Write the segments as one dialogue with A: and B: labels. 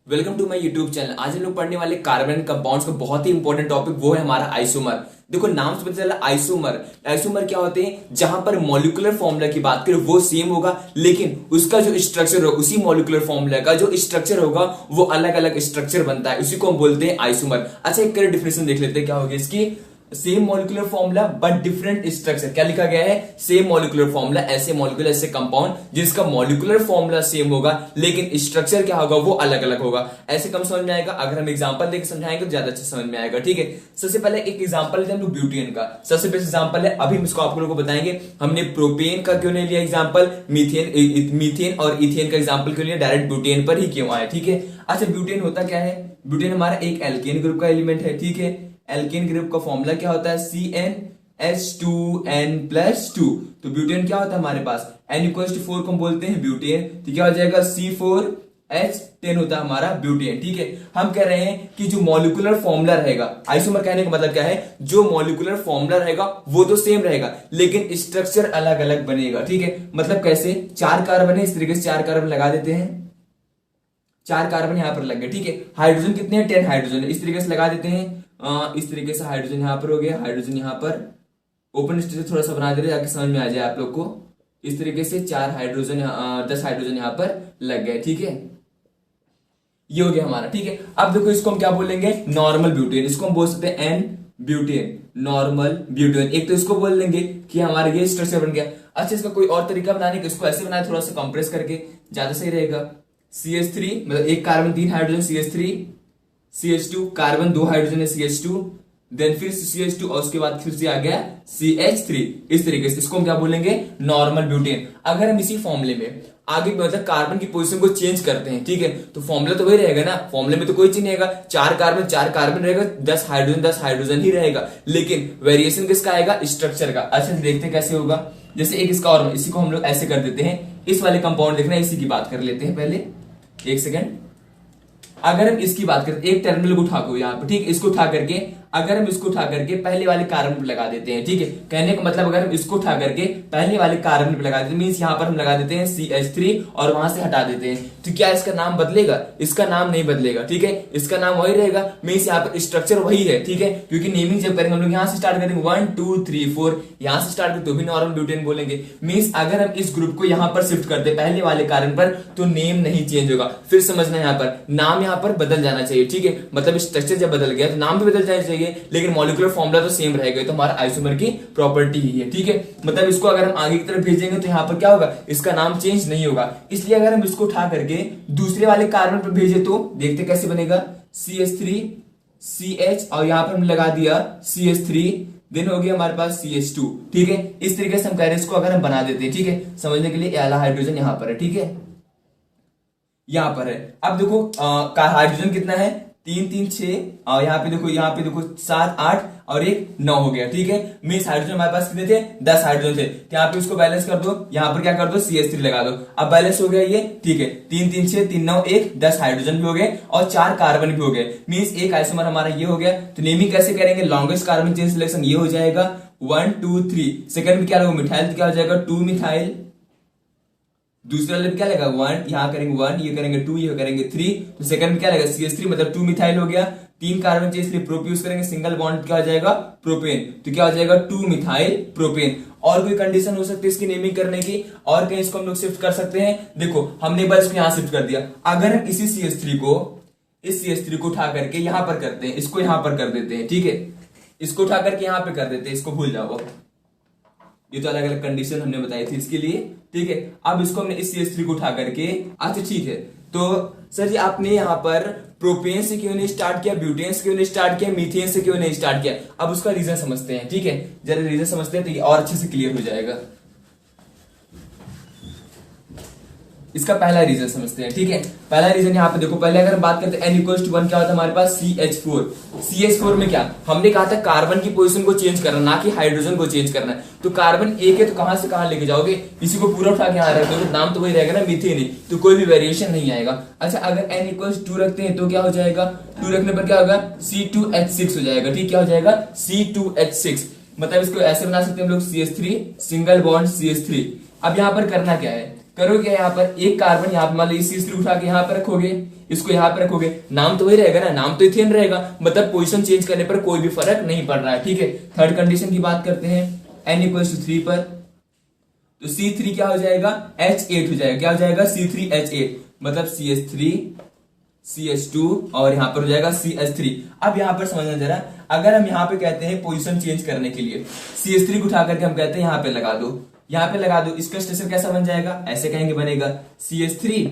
A: Welcome to my YouTube channel. आज हम लोग पढ़ने वाले कार्बन कंपाउंड्स का बहुत ही इंपॉर्टेंट टॉपिक वो है हमारा आइसोमर। देखो नाम से पता चला आइसोमर। आइसोमर क्या होते हैं? जहां पर मॉलिक्यूलर फॉर्मूला की बात करें वो सेम होगा, लेकिन उसका जो स्ट्रक्चर होगा, उसी मॉलिक्यूलर फॉर्मूला का जो स्ट्रक्चर होगा वो अलग अलग स्ट्रक्चर बनता है, उसी को हम बोलते हैं आइसोमर। अच्छा, एक करेक्ट डिफिनेशन देख लेते हैं क्या होगी इसकी। Same molecular formula but different structure. क्या लिखा गया है? सेम मॉलिक्यूलर फॉर्मूला, ऐसे मॉलिक्यूल ऐसे कंपाउंड जिसका मॉलिक्यूलर फॉर्मूला सेम होगा लेकिन स्ट्रक्चर क्या होगा वो अलग अलग होगा। ऐसे कम समझ में आएगा, अगर हम एग्जांपल देकर समझाएंगे तो ज्यादा अच्छा समझ में आएगा। ठीक है, सबसे पहले एक एग्जांपल लेते हैं हम लोग ब्यूटेन का। सबसे बेस्ट एग्जांपल है, अभी हम इसको आप लोगों को बताएंगे। हमने प्रोपेन का क्यों नहीं लिया एग्जांपल, मीथेन और इथेन का एग्जांपल क्यों लिया, डायरेक्ट ब्यूटेन पर ही क्यों आया। ठीक है, अच्छा ब्यूटेन होता क्या है? ब्यूटेन हमारा एक एल्केन ग्रुप का एलिमेंट है। ठीक है, एल्केन ग्रुप का फॉर्मूला क्या होता है? CnH2n+2। तो ब्यूटेन क्या होता है हमारे पास? N=4 को हम बोलते हैं ब्यूटेन, तो क्या हो जाएगा? C4H10 होता है हमारा ब्यूटेन। ठीक है, हम कह रहे हैं कि जो मॉलिक्यूलर फॉर्मूला रहेगा, आइसोमर कहने का मतलब क्या है? जो मॉलिक्यूलर फॉर्मूला रहेगा वो तो सेम रहेगा लेकिन स्ट्रक्चर अलग अलग बनेगा। ठीक है, मतलब कैसे? 4 कार्बन है, इस तरीके से 4 कार्बन लगा देते हैं। 4 कार्बन यहां पर लग गए। ठीक है, हाइड्रोजन कितने हैं? 10 हाइड्रोजन, इस तरीके से लगा देते हैं। इस तरीके से हाइड्रोजन यहां पर हो गया, हाइड्रोजन यहां पर ओपन स्टेज थोड़ा सा बना दे रहे ताकि समझ में आ जाए आप लोग को। इस तरीके से 4 हाइड्रोजन 10 हाइड्रोजन यहां पर लग गए। ठीक है, ये हो गया हमारा। ठीक है, अब देखो इसको हम क्या बोलेंगे? Normal butane. इसको हम बोल सकते हैं एन ब्यूटेन, नॉर्मल ब्यूटेन। एक तो इसको बोल देंगे कि हमारा ये स्ट्रक्चर बन गया। अच्छा, इसका कोई और तरीका बनाने का, इसको ऐसे बनाए थोड़ा सा कंप्रेस करके, ज्यादा सही रहेगा। CH3 मतलब एक carbon 3 hydrogen CH3, CH2 carbon 2 hydrogen है CH2, देन फिर CH2 और उसके बाद फिर से आ गया CH3। इस तरीके से इसको हम क्या बोलेंगे? Normal butane. अगर हम इसी फॉर्मूले में आगे मतलब कार्बन की पोजीशन को चेंज करते हैं, ठीक है, तो फॉर्मूला तो वही रहेगा ना, फॉर्मूले में तो कोई चीज नहीं रहेगा। 4 कार्बन रहेगा, 10 हाइड्रोजन ही रहेगा, लेकिन वेरिएशन किसका आएगा? स्ट्रक्चर का। अच्छा देखते हैं कैसे होगा। जैसे एक इसका और इसी को हम लोग ऐसे कर देते हैं। इस वाले कंपाउंड देखना, इसी की बात कर लेते हैं पहले, एक सेकेंड। अगर हम इसकी बात करें, एक टर्मिनल को उठा को यहाँ पे, ठीक, इसको उठा करके, अगर हम इसको उठा करके पहले वाले कार्बन पे लगा देते हैं, ठीक है, कहने का मतलब अगर हम इसको उठा करके पहले वाले कार्बन पे लगा देते हैं, मींस यहाँ पर हम लगा देते हैं CH3 और वहां से हटा देते हैं, तो क्या इसका नाम बदलेगा? इसका नाम नहीं बदलेगा। ठीक है, इसका नाम वही रहेगा, मींस यहाँ पर स्ट्रक्चर वही है। ठीक है, क्योंकि नेमिंग जब करेंगे हम लोग यहाँ से स्टार्ट करेंगे 1 2 3 4, यहाँ से स्टार्ट करें तो भी नॉर्मल ब्यूटेन बोलेंगे। मींस अगर हम इस ग्रुप को यहाँ पर शिफ्ट करते पहले वाले कार्बन पर तो नेम नहीं चेंज होगा। फिर समझना, यहाँ पर नाम यहाँ पर बदल जाना चाहिए। ठीक है, मतलब स्ट्रक्चर जब बदल गया तो नाम भी बदल जाना चाहिए, लेकिन मॉलिक्यूलर फॉर्मूला तो सेम रहेगा। तो हमारा आइसोमर की प्रॉपर्टी ही है। ठीक है, मतलब इसको अगर हम आगे की तरफ भेजेंगे तो यहाँ पर क्या होगा? इसका नाम चेंज नहीं होगा। इसलिए अगर हम इसको उठा करके दूसरे वाले कार्बन पर भेजे तो देखते कैसे बनेगा? CH3 CH और यहाँ पर हम लगा दिया CH3, देन हो गया हमारे पास CH2। ठीक है, इस तरीके से हम कह रहे हैं इसको अगर हम बना देते हैं। ठीक है, समझने के लिए आला हाइड्रोजन यहाँ पर है। ठीक है, यहां पर है। अब देखो हाइड्रोजन कितना है? 3 3 6 और यहाँ पे देखो 7 8 और 1 9 हो गया। ठीक है, मींस हाइड्रोजन हमारे पास कितने थे? 10 हाइड्रोजन थे। तो यहाँ पे उसको बैलेंस कर दो, यहाँ पर क्या कर दो? CH3 लगा दो। अब बैलेंस हो गया ये। ठीक है, 3 3 6 3 9 1 10 हाइड्रोजन भी हो गए और 4 कार्बन भी हो गए, मींस एक आइसोमर हमारा ये हो गया। तो नेमिंग कैसे करेंगे? लॉन्गेस्ट कार्बन चेन सिलेक्शन ये हो जाएगा 1 2 3। सेकंड में क्या होगा? मिथाइल, तो क्या हो जाएगा? 2 मिथाइल। दूसरा लेवल क्या लगेगा? 1, यहाँ करेंगे 1, ये करेंगे 2, ये करेंगे 3, तो सेकंड में क्या लगेगा? CH3 मतलब 2 मिथाइल हो गया। 3 कार्बन चाहिए इसलिए प्रोप यूज करेंगे, सिंगल बॉन्ड क्या हो जाएगा? प्रोपेन, तो क्या हो जाएगा? 2 मिथाइल प्रोपेन। और कोई कंडीशन हो सकती है इसकी नेमिंग करने की? और कहीं इसको हम लोग शिफ्ट कर सकते हैं। देखो हमने एक बार इसको यहां शिफ्ट कर दिया, अगर हम इसी CH3 को, इस CH3 को उठा करके यहां पर करते हैं, इसको यहां पर कर देते हैं। ठीक है, इसको उठा करके यहां पे कर देते हैं, इसको भूल जाओ। ये तो अलग अलग कंडीशन हमने बताई थी इसके लिए। ठीक है, अब इसको हमने इस CH3 को उठा करके, अच्छा ठीक है, तो सर जी आपने यहाँ पर प्रोपेन से क्यों नहीं स्टार्ट किया, ब्यूटेन से क्यों नहीं स्टार्ट किया, मीथेन से क्यों नहीं स्टार्ट किया? अब उसका रीजन समझते हैं। ठीक है, जरा रीजन समझते हैं तो ये और अच्छे से क्लियर हो जाएगा। इसका पहला रीजन समझते हैं। ठीक है, पहला रीजन यहाँ पे देखो, पहले अगर हम बात करते हैं N=1 क्या होता है हमारे पास? CH4। CH4 में क्या हमने कहा था? कार्बन की पोजीशन को चेंज करना, ना कि हाइड्रोजन को चेंज करना है। तो कार्बन एक है तो कहां से कहां लेके जाओगे? इसी को पूरा उठा के यहाँ रख दोगे, नाम तो वही रहेगा ना, मीथेन ही, तो कोई भी वेरिएशन नहीं आएगा। अच्छा, अगर N=2 रखते हैं तो क्या हो जाएगा? 2 रखने पर क्या होगा? C2H6 हो जाएगा। ठीक, क्या हो जाएगा? C2H6। मतलब इसको ऐसे बना सकते हैं हम लोग, CH3 सिंगल बॉन्ड CH3। अब यहाँ पर करना क्या है? करोगे यहाँ पर एक कार्बन यहाँ पे मान लो इस C3 उठा के यहाँ पे रखोगे, इसको यहाँ पे रखोगे, नाम तो वही रहेगा ना, नाम तो इथेन रहेगा, मतलब पोजीशन चेंज करने पर कोई भी फर्क नहीं पड़ रहा है। ठीक है, थर्ड कंडीशन की बात करते हैं n=3 पर, तो C3 क्या हो जाएगा, H8 हो जाएगा। क्या हो जाएगा, C3H8, मतलब CH3 CH2 और यहाँ पर हो जाएगा CH3। अब यहाँ पर समझना जरा, अगर हम यहाँ पे कहते हैं पोजीशन चेंज करने के लिए CH3 को उठा करके हम कहते हैं यहाँ पे लगा दो, यहाँ पे लगा दो, इसका स्ट्रक्चर कैसा बन जाएगा, ऐसे कहेंगे बनेगा CH3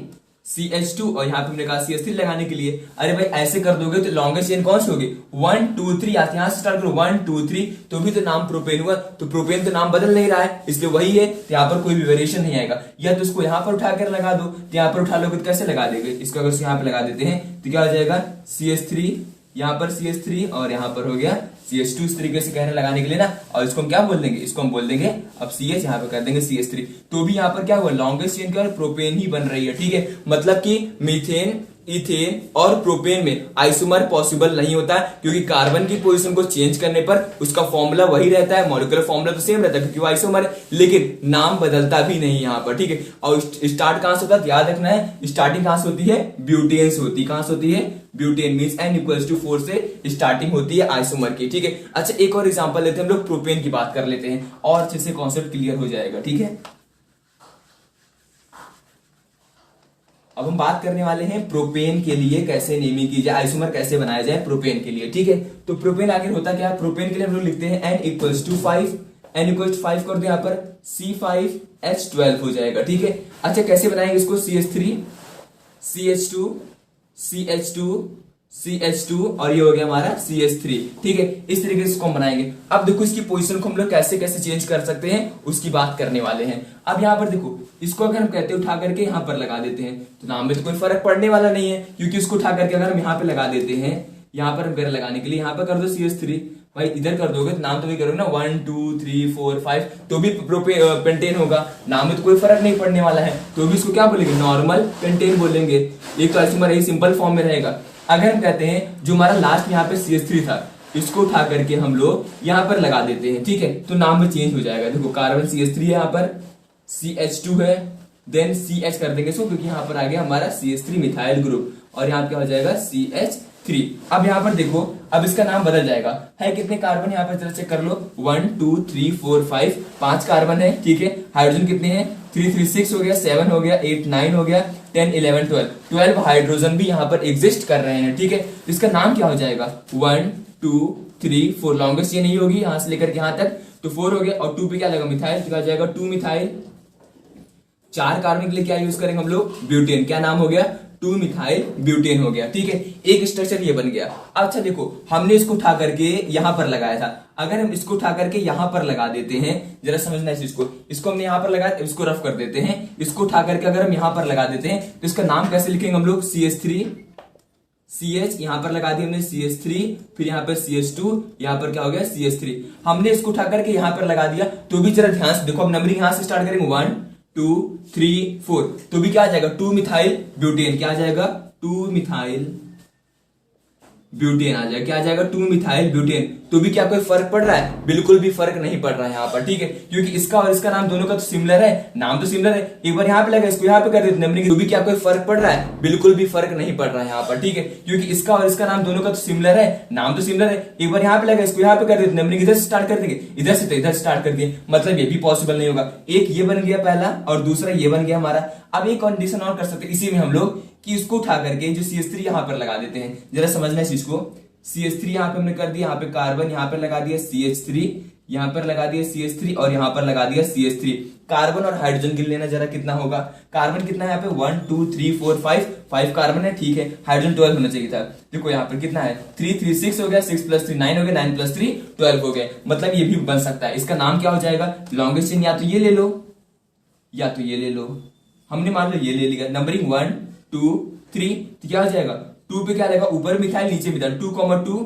A: CH2 और यहाँ पे हमने कहा CH3 लगाने के लिए। अरे भाई ऐसे कर दोगे तो लॉन्गेस्ट चेन कौन सी होगी, 1 2 3, यहाँ से स्टार्ट करो 1 2 3, तो भी तो नाम प्रोपेन हुआ, तो प्रोपेन तो नाम बदल नहीं रहा है, इसलिए वही है, तो यहाँ पर कोई भी वेरिएशन नहीं आएगा। या तो इसको यहाँ पर उठा कर लगा दो, तो यहाँ पर उठा लोगे तो कैसे लगा देंगे, इसको अगर यहाँ पे लगा देते हैं तो क्या हो जाएगा, CH3 यहाँ पर CH3 और यहाँ पर हो गया CH2, इस तरीके से कहने लगाने के लिए ना। और इसको हम क्या बोल देंगे, इसको हम बोल देंगे अब CH, यहाँ पे कर देंगे CH3, तो भी यहाँ पर क्या हुआ, लॉन्गेस्ट चेन क्या प्रोपेन ही बन रही है। ठीक है, मतलब कि मीथेन इथेन और प्रोपेन में आइसोमर पॉसिबल नहीं होता, क्योंकि कार्बन की पोजीशन को चेंज करने पर उसका फॉर्मूला वही रहता है, मॉलिक्यूलर फॉर्मूला तो सेम रहता है क्योंकि वो आइसोमर है, लेकिन नाम बदलता भी नहीं यहाँ पर। ठीक है, और स्टार्ट कहां से होता है, याद रखना है, स्टार्टिंग कहां से होती है, ब्यूटेन से होती है। कहां से होती है, ब्यूटेन, मींस n=4 से स्टार्टिंग होती है आइसोमर की। ठीक है, अच्छा एक और एग्जांपल लेते हैं हम लोग, प्रोपेन की बात कर लेते हैं और अच्छे से कॉन्सेप्ट क्लियर हो जाएगा। ठीक है, अब हम बात करने वाले हैं प्रोपेन के लिए कैसे नेमिंग की जाए, आइसोमर कैसे बनाया जाए प्रोपेन के लिए। ठीक है, तो प्रोपेन आखिर होता क्या है, प्रोपेन के लिए हम लोग लिखते हैं n=5, n=5 कर दो यहाँ पर C5H12 हो जाएगा। ठीक है, अच्छा कैसे बनाएंगे इसको, CH3 CH2 CH2 CH2 और ये हो गया हमारा CH3। ठीक है, इस तरीके से इसको हम बनाएंगे। अब देखो इसकी पोजीशन को हम लोग कैसे कैसे चेंज कर सकते हैं उसकी बात करने वाले हैं। अब यहाँ पर देखो, इसको अगर हम कहते हैं उठा करके यहाँ पर लगा देते हैं तो नाम में तो कोई फर्क पड़ने वाला नहीं है, क्योंकि इसको उठा करके अगर हम यहाँ पे लगा देते हैं, यहाँ पर हम लगाने के लिए यहाँ पर कर दो CH3, भाई इधर कर दोगे तो नाम तो भी करोगे ना 1 2 3 4 5, तो भी पेंटेन होगा, नाम में तो कोई फर्क नहीं पड़ने वाला है, तो भी इसको क्या बोलेंगे, नॉर्मल पेंटेन बोलेंगे। एक तो आइसोमर यही सिंपल फॉर्म में रहेगा। अगर हम कहते हैं जो हमारा लास्ट में यहाँ पे CH3 था, इसको उठा करके हम लोग यहाँ पर लगा देते हैं, ठीक है, तो नाम में चेंज हो जाएगा। देखो कार्बन CH3 है, यहाँ पर CH2 है, देन CH कर देंगे इसको, क्योंकि यहाँ पर आ गया हमारा CH3 मिथाइल ग्रुप, और यहाँ क्या हो जाएगा CH3। अब यहाँ पर देखो, अब इसका नाम बदल जाएगा। है कितने कार्बन यहाँ पर चेक कर लो, 1 2 3 4 5, 5 कार्बन है। ठीक है, हाइड्रोजन कितने हैं, 3 3 6 हो गया, 7 हो गया, 8 9 हो गया, 10 11 12 हाइड्रोजन भी यहाँ पर एग्जिस्ट कर रहे हैं। ठीक है, इसका नाम क्या हो जाएगा, 1 2 3 4, लॉन्गेस्ट ये नहीं होगी यहाँ से लेकर के यहाँ तक, तो 4 हो गया, और 2 पे क्या लगा, मिथाइल, क्या हो जाएगा 2 मिथाइल। 4 कार्बन के लिए क्या यूज करेंगे हम लोग, ब्यूटेन, क्या नाम हो गया, 2 मिथाइल ब्यूटेन हो गया। ठीक है, एक स्ट्रक्चर ये बन गया। अच्छा देखो, हमने इसको उठा करके यहां पर लगाया था, अगर हम इसको उठा करके यहां पर लगा देते हैं, जरा समझना है इसको हमने यहां पर लगाया, इसको रफ कर देते हैं, इसको उठा करके अगर हम यहां पर लगा देते हैं तो इसका नाम कैसे लिखेंगे हम लोग, CH3 CH, यहां पर लगा दिया हमने CH3, फिर यहाँ पर CH2, यहाँ पर क्या हो गया CH3। हमने इसको उठा करके यहां पर लगा दिया, तो भी जरा ध्यान से देखो, अब नंबरिंग यहां से स्टार्ट करेंगे 1 2 3 4, तो भी क्या आ जाएगा, 2 मिथाइल ब्यूटेन, क्या आ जाएगा 2 मिथाइल ब्यूटेन आ जाएगा, क्या आ जाएगा 2 मिथाइल ब्यूटेन। तो भी क्या कोई फर्क पड़ रहा है, बिल्कुल भी फर्क नहीं पड़ रहा है यहाँ पर। ठीक है, क्योंकि इसका और इसका नाम दोनों का तो सिमिलर है, नाम तो सिमिलर है, एक बार यहाँ पे लगा, इसको यहाँ पे कर देते नंबरिंग, तो भी क्या कोई फर्क पड़ रहा है, बिल्कुल भी फर्क नहीं पड़ रहा है यहाँ पर। ठीक है, क्योंकि इसका और इसका नाम दोनों का तो सिमिलर है, नाम तो सिमिलर है, एक बार यहाँ पे लगा, इसको यहाँ पे कर देते नंबरिंग, इधर से स्टार्ट कर देंगे, इधर से तो इधर स्टार्ट कर दिए, मतलब ये भी पॉसिबल नहीं होगा। एक ये बन गया पहला, और दूसरा ये बन गया हमारा। अब एक कंडीशन और कर सकते हैं इसी में हम लोग, कि इसको उठा करके जो CH3 यहाँ पर लगा देते हैं, जरा समझना है इसको, CH3 यहाँ पे हमने कर दिया, यहाँ पे कार्बन, यहाँ पे लगा दिया CH3, यहाँ पर लगा दिया CH3, और यहाँ पर लगा दिया CH3। कार्बन और हाइड्रोजन गिन लेना जरा कितना होगा, कार्बन कितना है यहाँ पे 1 2 3 4 5 कार्बन है। ठीक है, हाइड्रोजन 12 होना चाहिए था। देखो यहाँ पर कितना है, 3 3 6 हो गया, 6 + 3 9 हो गया, 9 + 3 12 हो गया, मतलब ये भी बन सकता है। इसका नाम क्या हो जाएगा, लॉन्गेस्ट चेन, या तो ये ले लो या तो ये ले लो। हमने मान लो ये ले लिया, नंबरिंग 1 2 3, तो क्या हो जाएगा, 2 पे क्या लगेगा, ऊपर मिथाइल नीचे मिथाइल, 2,2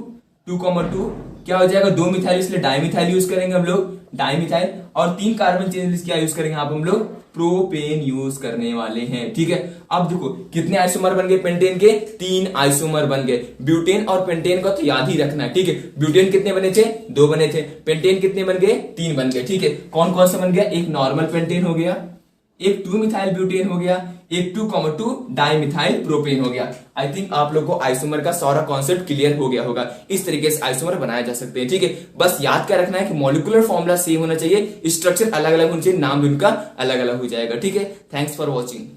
A: 2,2 क्या हो जाएगा, 2 मिथाइल, इसलिए डाइमिथाइल यूज करेंगे हम लोग, डाइमिथाइल। और 3 कार्बन चेंज क्या यूज करेंगे, आप हम लोग प्रोपेन यूज करने वाले हैं। ठीक है, अब देखो कितने आइसोमर बन गए पेंटेन के, 3 आइसोमर बन गए। ब्यूटेन और पेंटेन का तो याद ही रखना है। ठीक है, ब्यूटेन कितने बने थे, 2 बने थे, पेंटेन कितने बन गए, 3 बन गए। ठीक है, कौन कौन सा बन गया, एक नॉर्मल पेंटेन हो गया, एक 2 मिथाइल ब्यूटेन हो गया, एक 2,2 डाई मिथाइल प्रोपेन हो गया। आई थिंक आप लोग को आइसोमर का सारा कॉन्सेप्ट क्लियर हो गया होगा। इस तरीके से आइसोमर बनाए जा सकते हैं, ठीक है। बस याद क्या रखना है कि मॉलिक्यूलर फॉर्मूला सेम होना चाहिए, स्ट्रक्चर अलग अलग होना चाहिए, नाम भी उनका अलग अलग हो जाएगा, ठीक है। Thanks for watching.